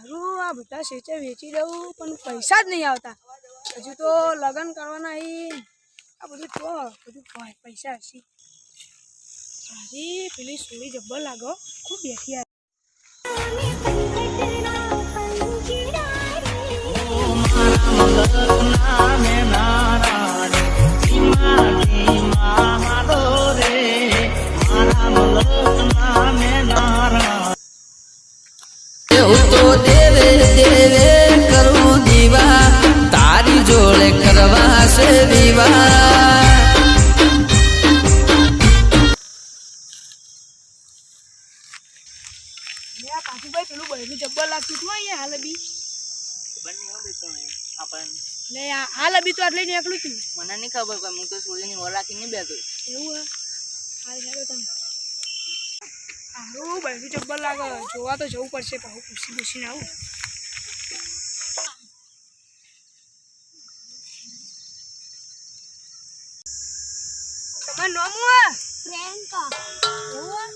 હારું આ બધા સેચે વેચી દઉં પણ પૈસા જ નહીં આવતા. હજુ તો લગ્ન કરવાના આ બધું તો બધું પૈસા હશે. સારી પેલી સોળી જબ્બર લાગો ખૂબ બેઠી આ તો દેવે દેવે કરું દીવા તારી જોડે કરવા છે વિવાહ. કાકુભાઈ પેલું બહેરું જબ્બર લાગતું હતું અહીંયા હાલ બી લે હાલ બી તો આટલે જ એકલું હતું. મને નહીં ખબર પણ હું તો સૂર્યની ઓલાખી નહીં બેતો એવું હાલ સારું તમે હારું બહેરું જબ્બર લાગે જોવા તો જવું પડશે પાછું પૂછીને આવું. તમારું નામ હું પ્રિયંકા એવું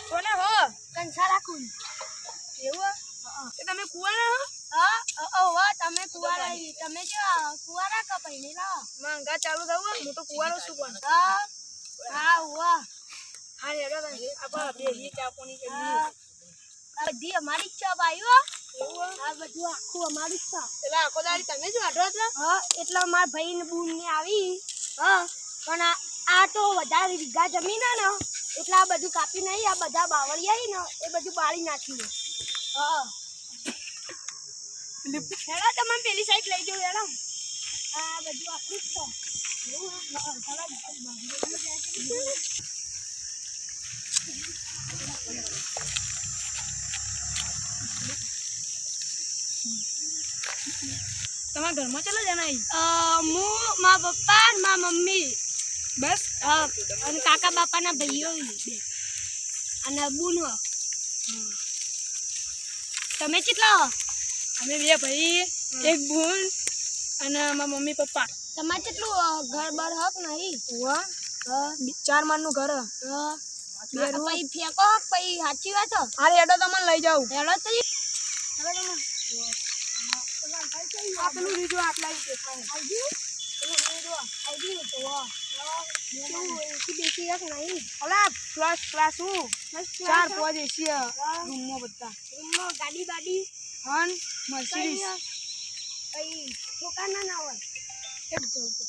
કોને હો કંસારા કુલ એવું કે તમે કુવાના હો તમે કુવારા તમે જો કુવારા કા પહેરેલા માંગા ચાલુ થવું હું તો કુવાનો છું પણ હા વાહ હા યાર આપા બે હી ચા પાણી કરી આ બધી અમારી જ ચા ભાઈઓ એવું આ બધું આખું અમારી જ ચા એટલે આખો દાડી તમે જ વાઢો હતા. એટલે મારા ભાઈ ને બૂન ને આવી પણ આ તો વધારે વીઘા જમીન ને એટલે આ બધું કાપી નહીં આ બધા બાવળિયા ને એ બધું બાળી નાખ્યું. હેડા તમે પેલી સાઈડ લઈ જાઓ હેડા આ બધું આપણું જ તમારા ઘરમાં ચલો જણા હું મારા પપ્પા ને મારા મમ્મી બસ અને કાકા બાપાના ભાઈઓ બે અને બુન તમે કેટલા અમે બે ભાઈ એક બૂન અને મારા મમ્મી પપ્પા. તમારે કેટલું ઘર બર હક નહીં વાહ 4 માળનું ઘર પછી ફેંકો પછી સાચી વાત હારે એડો તમને લઈ જાઉં હેડો તો આ પેલું રીજો આટલા બેસી રાખ નહીં ઓલા ક્લાસ હું 4 5 એસી રૂમમાં બધા રૂમમાં ગાડી બાડી હન મર્સિડીઝ પછી છોકરા ના હોય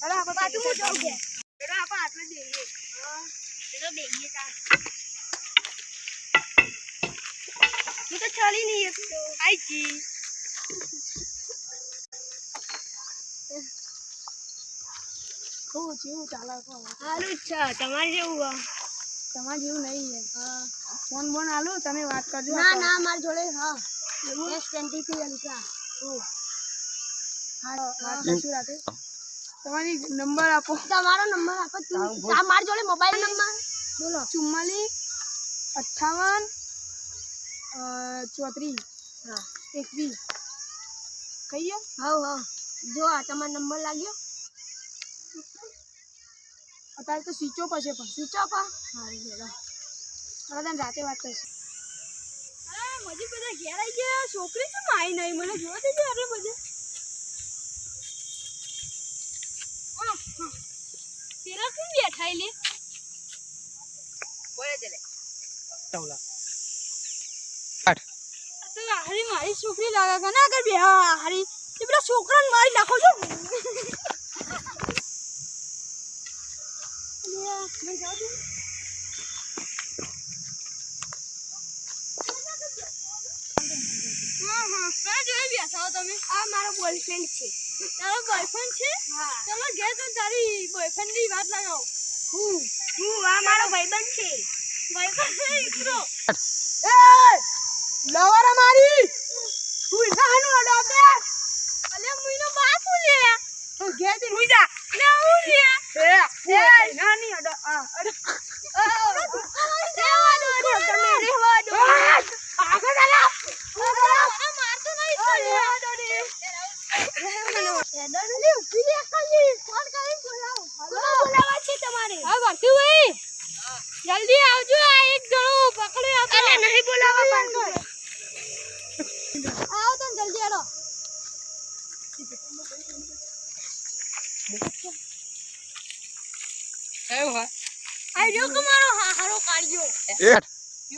અરે આપણે પાછું હું જાઉં કે એડો આપણે આટલા જઈએ ચલો બેગીએ તાર હું તો ચલી નહીં શકતો આઈ જી કેવું ચાલે સારું જ છે તમારે જેવું તમારે જેવું નહીં ફોન બોન આલું તમે વાત કરજો. ના ના મારી જોડે હા S23 અલ્ટ્રા રાતે તમારી નંબર આપો. તમારો નંબર આપો તું મારી જોડે મોબાઈલ નંબર બોલો 44 58 34 21 કહીએ હા જો આ તમારો નંબર લાગ્યો અત્યારે તો સ્વિચ ઓફ હશે પણ સ્વિચ ઓફ હવે તને રાતે વાત કરશે. મજી બધા ઘેર આવી ગયા છોકરી છે માઈ નહીં મને જોવા દેજો આટલે બધે પેલા કેમ બેઠા લે બોલે ચલે તો હારી મારી છોકરી લાગે કે ના કર બે હારી તે પેલા છોકરાને મારી નાખો છો મેં જાવ દઉં કયા જોડે બેઠા હો તમે આ મારો બોયફ્રેન્ડ છે તારો બોયફ્રેન્ડ છે હા ચલો ઘેર તો તારી બોયફ્રેન્ડ ની વાત લગાવો હું આ મારો ભાઈબંધ છે ભાઈબંધ છે ઈકરો એ લવરા મારી તું નાનો અડાબે અલે મુઈનો બાપુ લે તું ઘેર થી રૂઈ જા લે હું લે એ નાની અડા રહેવા દો આગળ ચાલો મારતો નહીં તો રહેવા દો રે જલ્દી આવજો આ એક જણો પકડ્યો આપણે નહીં બોલાવા પાછો આવો તો જલ્દી આવો કયો હા આ જો કમારો હારો કાઢ્યો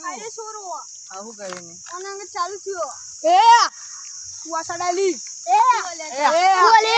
આરે સોરો આવું કરીને અને અંગ ચાલુ થયો એ કુવાસા ડાલી એ બોલે